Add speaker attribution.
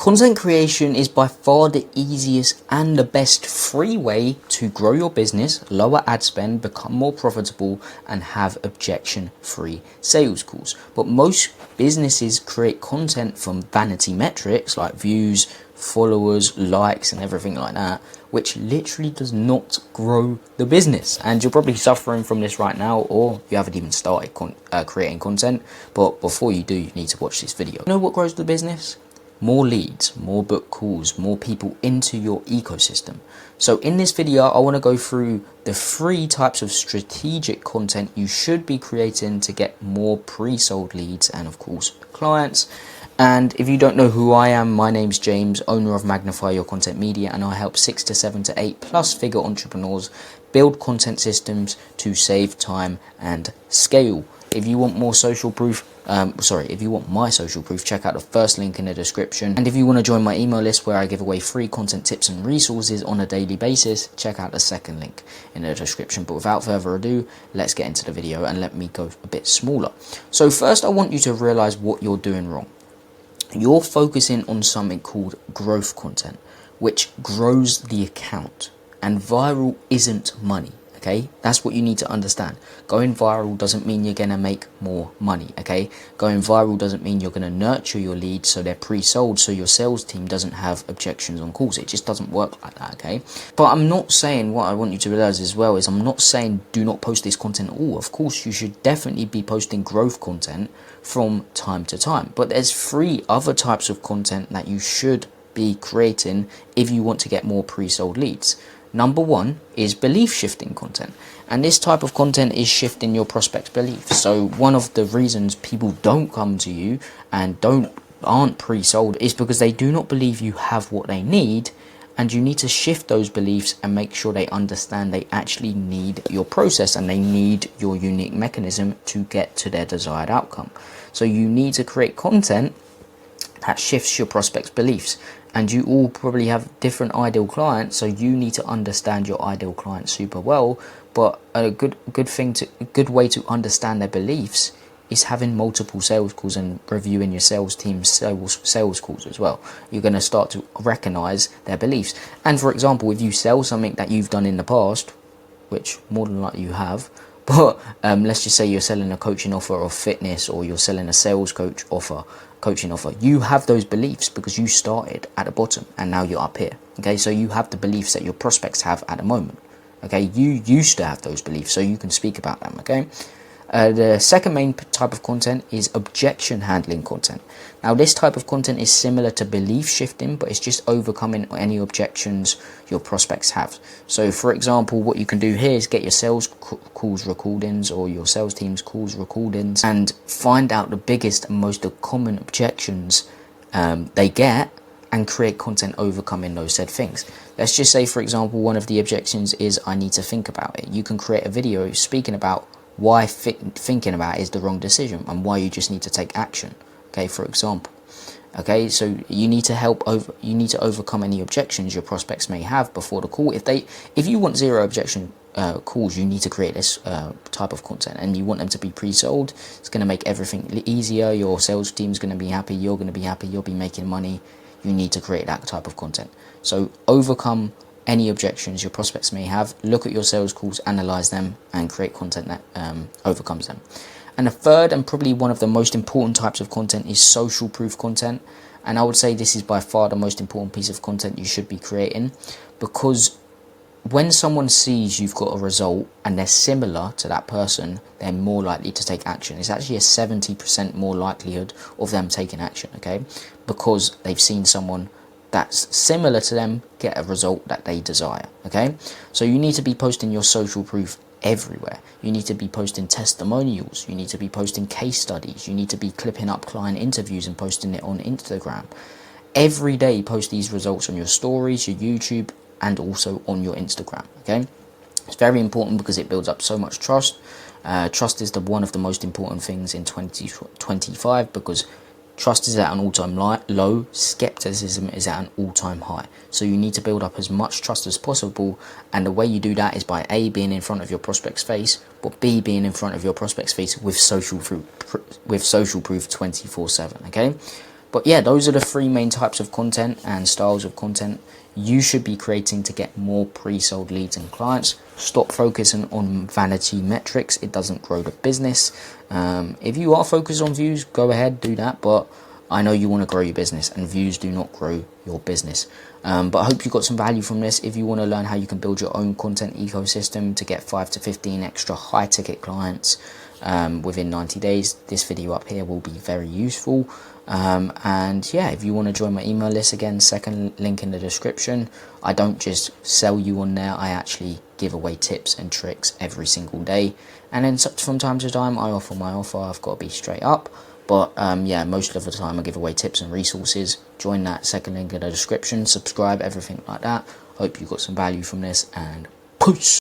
Speaker 1: Content creation is by far the easiest and the best free way to grow your business, lower ad spend, become more profitable, and have objection-free sales calls. But most businesses create content from vanity metrics like views, followers, likes, and everything like that, which literally does not grow the business. And you're probably suffering from this right now, or you haven't even started creating content. But before you do, you need to watch this video. You know what grows the business? More leads, more book calls, more people into your ecosystem. So in this video, I want to go through the 3 types of strategic content you should be creating to get more pre-sold leads and of course clients. And if you don't know who I am, my name's James, owner of Magnify Your Content Media, and I help 6 to 7 to 8 plus figure entrepreneurs build content systems to save time and scale. If you want more social proof, if you want my social proof, check out the first link in the description. And if you want to join my email list where I give away free content tips and resources on a daily basis, check out the second link in the description. But without further ado, let's get into the video and let me go a bit smaller. So first, I want you to realize what you're doing wrong. You're focusing on something called growth content, which grows the account, and viral isn't money. Okay, that's what you need to understand. Going viral doesn't mean you're going to make more money. Okay, going viral doesn't mean you're going to nurture your leads so they're pre-sold, so your sales team doesn't have objections on calls. It just doesn't work like that. Okay, but I'm not saying, what I want you to realize as well is, I'm not saying do not post this content at all. Of course, you should definitely be posting growth content from time to time, but there's 3 other types of content that you should be creating if you want to get more pre-sold leads. Number 1 is belief shifting content, and this type of content is shifting your prospects' beliefs. So one of the reasons people don't come to you and aren't pre-sold is because they do not believe you have what they need, and you need to shift those beliefs and make sure they understand they actually need your process and they need your unique mechanism to get to their desired outcome. So you need to create content that shifts your prospects' beliefs. And you all probably have different ideal clients, so you need to understand your ideal client super well. But a good way to understand their beliefs is having multiple sales calls and reviewing your sales team's sales calls as well. You're going to start to recognize their beliefs. And for example, if you sell something that you've done in the past, which more than likely you have, but let's just say you're selling a coaching offer of fitness, or you're selling a sales coaching offer, you have those beliefs because you started at the bottom and now you're up here. Okay, so you have the beliefs that your prospects have at the moment. Okay, you used to have those beliefs, so you can speak about them. Okay, the second main type of content is objection handling content. Now this type of content is similar to belief shifting, but it's just overcoming any objections your prospects have. So for example, what you can do here is get your sales calls recordings or your sales team's calls recordings and find out the biggest and most common objections they get, and create content overcoming those said things. Let's just say, for example, one of the objections is I need to think about it. You can create a video speaking about why thinking about it is the wrong decision and why you just need to take action. Okay, for example. Okay, so you need to overcome any objections your prospects may have before the call. If you want 0 objection calls, you need to create this type of content, and you want them to be pre-sold. It's going to make everything easier. Your sales team's going to be happy, you're going to be happy, you'll be making money. You need to create that type of content. So overcome any objections your prospects may have, look at your sales calls, analyze them, and create content that overcomes them. And the third, and probably one of the most important types of content, is social proof content. And I would say this is by far the most important piece of content you should be creating, because when someone sees you've got a result and they're similar to that person, they're more likely to take action. It's actually a 70% more likelihood of them taking action, okay? Because they've seen someone that's similar to them get a result that they desire. Okay, so you need to be posting your social proof everywhere. You need to be posting testimonials, you need to be posting case studies, you need to be clipping up client interviews and posting it on Instagram. Every day post these results on your stories, your YouTube, and also on your Instagram. Okay, it's very important because it builds up so much trust. Trust is one of the most important things in 2025, because trust is at an all-time low, skepticism is at an all-time high. So you need to build up as much trust as possible, and the way you do that is by A, being in front of your prospect's face, but B, being in front of your prospect's face with social proof 24/7. Okay, But yeah, those are the three main types of content and styles of content you should be creating to get more pre-sold leads and clients. Stop focusing on vanity metrics. It doesn't grow the business. If you are focused on views, go ahead, do that. But I know you want to grow your business, and views do not grow your business. But I hope you got some value from this. If you want to learn how you can build your own content ecosystem to get 5 to 15 extra high ticket clients within 90 days, this video up here will be very useful. And yeah, if you want to join my email list, again, second link in the description. I don't just sell you on there, I actually give away tips and tricks every single day. And then from time to time I offer my offer. I've got to be straight up, but yeah, most of the time I give away tips and resources. Join that second link in the description, subscribe, everything like that. Hope you got some value from this, and peace.